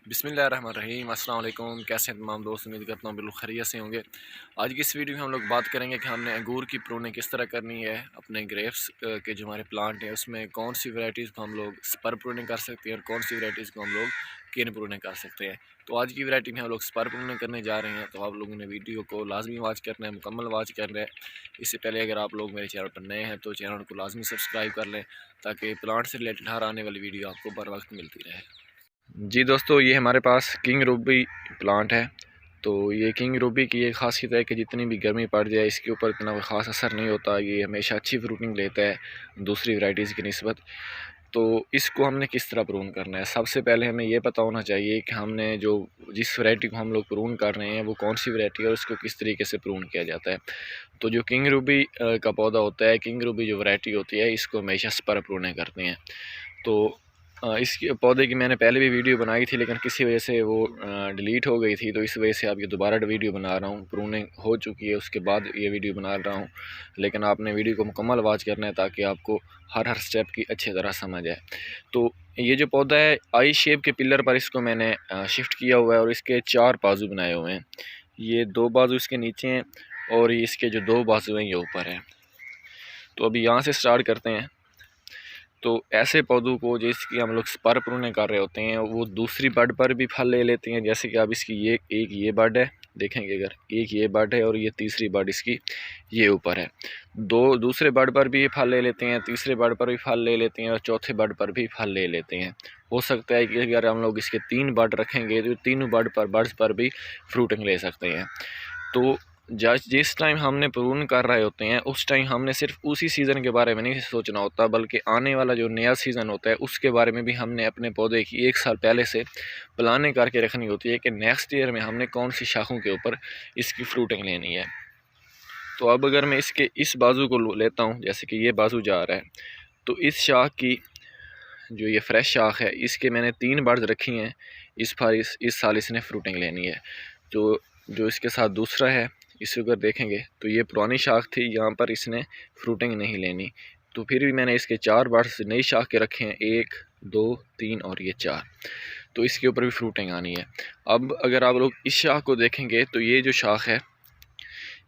बिस्मिल्लाहिर्रहमानिर्रहीम। अस्सलाम वालेकुम। कैसे हैं तमाम दोस्त? उम्मीद करता हूँ बिल्कुल खैरियत से होंगे। आज की इस वीडियो में हम लोग बात करेंगे कि हमने अंगूर की प्रूनिंग किस तरह करनी है। अपने ग्रेप्स के जो हमारे प्लांट हैं उसमें कौन सी वैराइटीज़ को हम लोग स्पर प्रूनिंग कर सकते हैं और कौन सी वैराइटीज़ को हम लोग केन प्रूनिंग कर सकते हैं। तो आज की वैरायटी में हम लोग स्पर प्रूनिंग करने जा रहे हैं, तो आप लोगों ने वीडियो को लाजमी वॉच करना है, मुकम्मल वॉच करना है। इससे पहले अगर आप लोग मेरे चैनल पर नए हैं तो चैनल को लाजमी सब्सक्राइब कर लें, ताकि प्लांट से रिलेटेड हर आने वाली वीडियो आपको बर वक्त मिलती रहे। जी दोस्तों, ये हमारे पास किंग रूबी प्लांट है। तो ये किंग रूबी की ये खासियत है कि जितनी भी गर्मी पड़ जाए इसके ऊपर इतना कोई ख़ास असर नहीं होता। ये हमेशा अच्छी फ्रूटिंग लेता है दूसरी वैराइटीज़ की निस्बत। तो इसको हमने किस तरह प्रून करना है, सबसे पहले हमें ये पता होना चाहिए कि हमने जो जिस वैरायटी को हम लोग प्रून कर रहे हैं वो कौन सी वैरायटी है और उसको किस तरीके से प्रून किया जाता है। तो जो किंग रूबी का पौधा होता है, किंग रूबी जो वैरायटी होती है, इसको हमेशा स्पर प्रूनिंग करते हैं। तो इसके पौधे की मैंने पहले भी वीडियो बनाई थी, लेकिन किसी वजह से वो डिलीट हो गई थी, तो इस वजह से अब ये दोबारा वीडियो बना रहा हूँ। प्रूनिंग हो चुकी है उसके बाद ये वीडियो बना रहा हूँ, लेकिन आपने वीडियो को मुकम्मल वॉच करना है ताकि आपको हर स्टेप की अच्छी तरह समझ आए। तो ये जो पौधा है, आई शेप के पिलर पर इसको मैंने शिफ्ट किया हुआ है और इसके 4 बाजू बनाए हुए हैं। ये 2 बाजू इसके नीचे हैं और ये इसके जो 2 बाजू हैं ये ऊपर हैं। तो अभी यहाँ से स्टार्ट करते हैं। तो ऐसे पौधों को जिसकी हम लोग स्पर प्रूनिंग कर रहे होते हैं वो दूसरी बड पर भी फल ले लेते हैं। जैसे कि अब इसकी ये बड है, देखेंगे अगर एक ये बड है और ये तीसरी बड इसकी ये ऊपर है। दो दूसरे बड पर भी ये फल ले लेते हैं, तीसरे बड पर भी फल ले लेते हैं और चौथे बड पर भी फल ले लेते हैं। हो सकता है कि अगर हम लोग इसके 3 बड रखेंगे तो तीनों बड्स पर भी फ्रूटिंग ले सकते हैं। तो जिस टाइम हमने प्रून कर रहे होते हैं उस टाइम हमने सिर्फ उसी सीज़न के बारे में नहीं सोचना होता, बल्कि आने वाला जो नया सीज़न होता है उसके बारे में भी हमने अपने पौधे की 1 साल पहले से प्लानिंग करके रखनी होती है कि नेक्स्ट ईयर में हमने कौन सी शाखों के ऊपर इसकी फ्रूटिंग लेनी है। तो अब अगर मैं इसके इस बाजू को लेता हूँ, जैसे कि ये बाजू जा रहा है, तो इस शाख की जो ये फ्रेश शाख है इसके मैंने 3 बड्स रखी हैं। इस साल इसने फ्रूटिंग लेनी है। जो इसके साथ दूसरा है, इसे अगर देखेंगे तो ये पुरानी शाख थी, यहाँ पर इसने फ्रूटिंग नहीं लेनी। तो फिर भी मैंने इसके 4 बड्स नई शाख के रखे हैं, 1 2 3 और ये 4। तो इसके ऊपर भी फ्रूटिंग आनी है। अब अगर आप लोग इस शाख को देखेंगे तो ये जो शाख है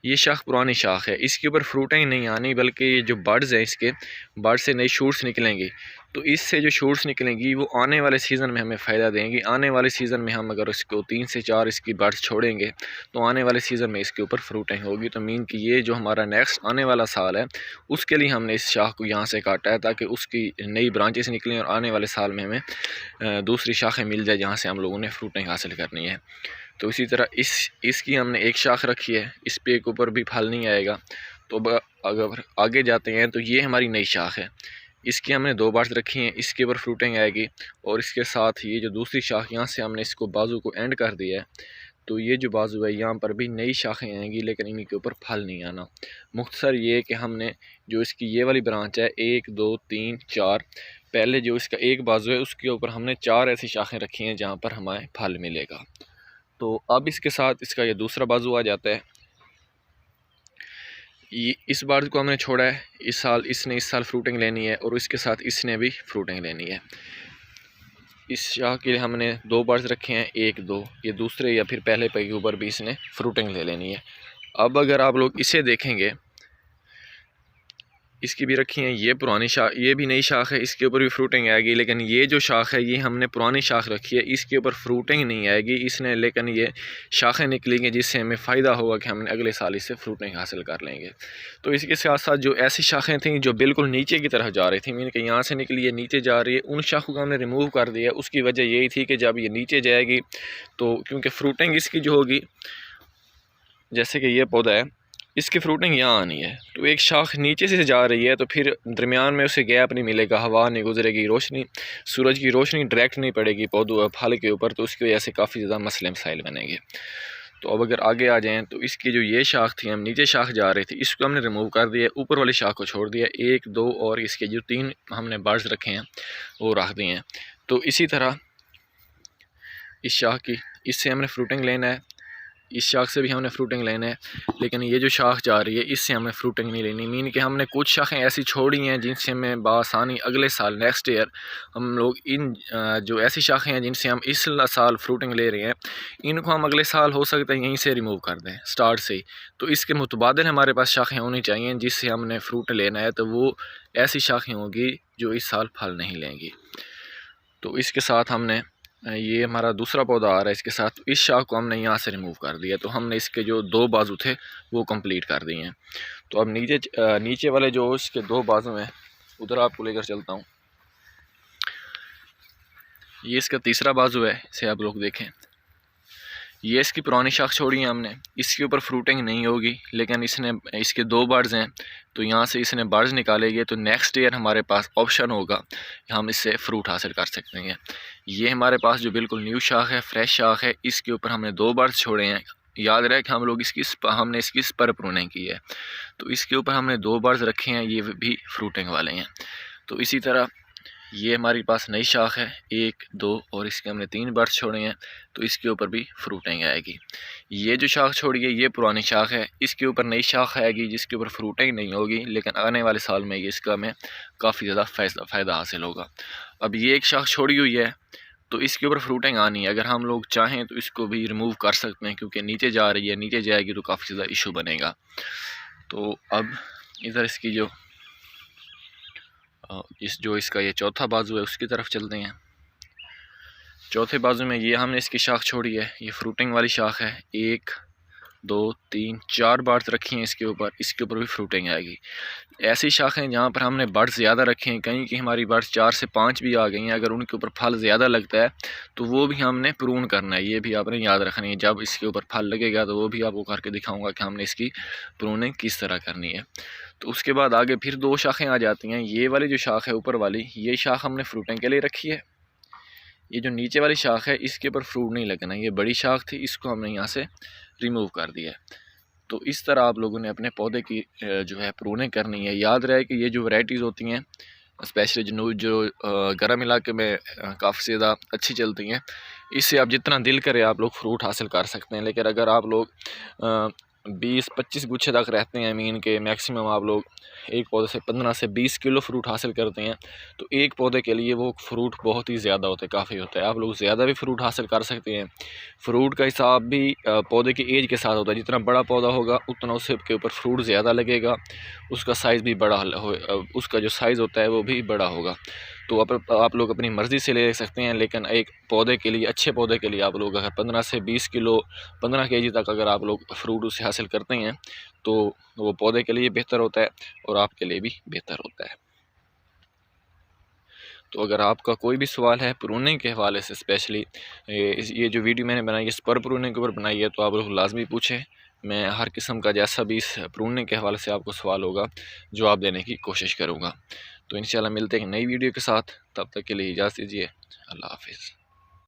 ये शाख पुरानी शाख है, इसके ऊपर फ्रूटिंग नहीं आनी, बल्कि ये जो बड्स हैं इसके बड से नई शूट्स निकलेंगी। तो इससे जो शूट्स निकलेंगी वो आने वाले सीज़न में हमें फ़ायदा देंगी। आने वाले सीज़न में हम अगर इसको 3 से 4 इसकी बड्स छोड़ेंगे तो आने वाले सीज़न में इसके ऊपर फ्रूटिंग होगी। तो मीन कि ये जो हमारा नेक्स्ट आने वाला साल है उसके लिए हमने इस शाख को यहाँ से काटा है, ताकि उसकी नई ब्रांचेस निकलें और आने वाले साल में हमें दूसरी शाखें मिल जाए जहाँ से हम लोगों ने फ्रूटिंग हासिल करनी है। तो इसी तरह इसकी हमने एक शाख रखी है, इस पे एक ऊपर भी फल नहीं आएगा। तो अगर आगे जाते हैं तो ये हमारी नई शाख है, इसकी हमने 2 बार्स रखी हैं, इसके ऊपर फ्रूटिंग आएगी। और इसके साथ ये जो दूसरी शाख यहाँ से हमने इसको बाजू को एंड कर दिया है, तो ये जो बाजू है यहाँ पर भी नई शाखें आएंगी, लेकिन इनके ऊपर फल नहीं आना। मुख्तसर ये कि हमने जो इसकी ये वाली ब्रांच है 1 2 3 4, पहले जो इसका एक बाजू है उसके ऊपर हमने 4 ऐसी शाखें रखी हैं जहाँ पर हमें फल मिलेगा। तो अब इसके साथ इसका ये दूसरा बाजू आ जाता है। ये इस बार को हमने छोड़ा है, इस साल फ्रूटिंग लेनी है और इसके साथ इसने भी फ्रूटिंग लेनी है। इस शाख के लिए हमने 2 बार्स रखे हैं, 1 2, ये दूसरे या फिर पहले पे के ऊपर भी इसने फ्रूटिंग ले लेनी है। अब अगर आप लोग इसे देखेंगे, इसकी भी रखी हैं, ये पुरानी शाख, ये भी नई शाख है, इसके ऊपर भी फ्रूटिंग आएगी। लेकिन ये जो शाख है ये हमने पुरानी शाख रखी है, इसके ऊपर फ्रूटिंग नहीं आएगी इसने, लेकिन ये शाखें निकलेंगी जिससे हमें फ़ायदा होगा कि हमने अगले साल इससे फ्रूटिंग हासिल कर लेंगे। तो इसके साथ साथ जो ऐसी शाखें थीं जो बिल्कुल नीचे की तरफ जा रही थी, मीन कि यहाँ से निकली है नीचे जा रही है, उन शाखों को हमने रिमूव कर दिया। उसकी वजह यही थी कि जब ये नीचे जाएगी तो क्योंकि फ्रूटिंग इसकी जो होगी, जैसे कि ये पौधा है इसकी फ्रूटिंग यहाँ आनी है, तो एक शाख नीचे से जा रही है तो फिर दरमियान में उसे गैप नहीं मिलेगा, हवा नहीं गुजरेगी, रोशनी सूरज की रोशनी डायरेक्ट नहीं पड़ेगी पौधों फल के ऊपर, तो उसकी वजह से काफ़ी ज़्यादा मसले मसाइल बनेंगे। तो अब अगर आगे आ जाएँ तो इसकी जो ये शाख थी, हम नीचे शाख जा रही थी, इसको हमने रिमूव कर दिया, ऊपर वाली शाख को छोड़ दिया, 1 2 और इसके जो 3 हमने बर्ड्स रखे हैं वो रख दिए हैं। तो इसी तरह इस शाख की, इससे हमने फ्रूटिंग लेना है, इस शाख से भी हमने फ्रूटिंग लेना है, लेकिन ये जो शाख जा रही है इससे हमें फ्रूटिंग नहीं लेनी। मीन कि हमने कुछ शाखें ऐसी छोड़ी हैं जिनसे हमें बआसानी अगले साल नेक्स्ट ईयर हम लोग इन जो ऐसी शाखें हैं जिनसे हम इस साल फ्रूटिंग ले रहे हैं, इनको हम अगले साल हो सकता है यहीं से रिमूव कर दें स्टार्ट से ही। तो इसके मुतबादिल हमारे पास शाखें होनी चाहिए जिससे हमने फ्रूट लेना है, तो वो ऐसी शाखें होंगी जो इस साल फल नहीं लेंगी। तो इसके साथ हमने ये हमारा दूसरा पौधा आ रहा है, इसके साथ इस शाख को हमने यहाँ से रिमूव कर दिया। तो हमने इसके जो 2 बाजू थे वो कंप्लीट कर दिए हैं। तो अब नीचे वाले जो इसके 2 बाजू हैं उधर आपको लेकर चलता हूँ। ये इसका तीसरा बाजू है, इसे आप लोग देखें। ये इसकी पुरानी शाख छोड़ी है हमने, इसके ऊपर फ्रूटिंग नहीं होगी, लेकिन इसके 2 बर्ड्स हैं तो यहाँ से इसने बर्ड्स निकालेंगे तो नेक्स्ट ईयर हमारे पास ऑप्शन होगा कि हम इससे फ्रूट हासिल कर सकते हैं। ये हमारे पास जो बिल्कुल न्यू शाख है, फ्रेश शाख है, इसके ऊपर हमने 2 बर्ड्स छोड़े हैं। याद रहे कि हमने इसकी स्पर प्रूनिंग की है, तो इसके ऊपर हमने 2 बर्ड्स रखे हैं, ये भी फ्रूटिंग वाले हैं। तो इसी तरह ये हमारे पास नई शाख है 1 2 और इसके हमने 3 बर्ड्स छोड़े हैं, तो इसके ऊपर भी फ्रूटिंग आएगी। ये जो शाख छोड़ी है ये पुरानी शाख है, इसके ऊपर नई शाख आएगी जिसके ऊपर फ्रूटिंग नहीं होगी, लेकिन आने वाले साल में ये इसका हमें काफ़ी ज़्यादा फ़ायदा हासिल होगा। अब ये एक शाख छोड़ी हुई है तो इसके ऊपर फ्रूटिंग आनी है। अगर हम लोग चाहें तो इसको भी रिमूव कर सकते हैं, क्योंकि नीचे जा रही है, नीचे जाएगी तो काफ़ी ज़्यादा इशू बनेगा। तो अब इधर इसकी जो इसका ये चौथा बाजू है उसकी तरफ चलते हैं। चौथे बाजू में ये हमने इसकी शाख छोड़ी है, ये फ्रूटिंग वाली शाख है। 1 2 3 4 बर्ड्स रखी हैं इसके ऊपर भी फ्रूटिंग आएगी। ऐसी शाखें जहाँ पर हमने बर्ड्स ज़्यादा रखे हैं, कहीं कि हमारी बर्ड्स 4 से 5 भी आ गई हैं, अगर उनके ऊपर फल ज़्यादा लगता है तो वो भी हमने प्रून करना है। ये भी आपने याद रखनी है, जब इसके ऊपर फल लगेगा तो वो भी आपको करके दिखाऊंगा कि हमने इसकी प्रूनिंग किस तरह करनी है। तो उसके बाद आगे फिर 2 शाखें आ जाती हैं। ये वाली जो शाख है ऊपर वाली, ये शाख हमने फ्रूटिंग के लिए रखी है। ये जो नीचे वाली शाख है इसके ऊपर फ्रूट नहीं लगना, ये बड़ी शाख थी, इसको हमने यहाँ से रिमूव कर दिया है। तो इस तरह आप लोगों ने अपने पौधे की जो है प्रूनिंग करनी है। याद रहे कि ये जो वैराइटीज़ होती हैं स्पेशली जो गर्म इलाके में काफ़ी ज़्यादा अच्छी चलती हैं, इससे आप जितना दिल करे आप लोग फ्रूट हासिल कर सकते हैं। लेकिन अगर आप लोग 20-25 गुच्छे तक रहते हैं, मीन के मैक्सिमम आप लोग एक पौधे से 15 से 20 किलो फ्रूट हासिल करते हैं, तो एक पौधे के लिए वो फ्रूट बहुत ही ज़्यादा होता है, काफ़ी होता है। आप लोग ज़्यादा भी फ्रूट हासिल कर सकते हैं। फ्रूट का हिसाब भी पौधे की एज के साथ होता है। जितना बड़ा पौधा होगा उतना उसके ऊपर फ्रूट ज़्यादा लगेगा, उसका साइज़ भी बड़ा उसका जो साइज़ होता है वो भी बड़ा होगा। तो आप लोग अपनी मर्ज़ी से ले सकते हैं, लेकिन एक पौधे के लिए, अच्छे पौधे के लिए आप लोग अगर 15 से 20 किलो 15 kg तक अगर आप लोग फ्रूट उससे हासिल करते हैं तो वो पौधे के लिए बेहतर होता है और आपके लिए भी बेहतर होता है। तो अगर आपका कोई भी सवाल है प्रूनिंग के हवाले से, स्पेशली ये जो वीडियो मैंने बनाई है स्पर प्रूनिंग के ऊपर बनाई है, तो आप लोग लाजमी पूछें। मैं हर किस्म का जैसा भी इस प्रूनिंग के हवाले से आपको सवाल होगा जवाब देने की कोशिश करूँगा। तो इंशाल्लाह मिलते हैं नई वीडियो के साथ, तब तक के लिए इजाज़त दीजिए। अल्लाह हाफिज़।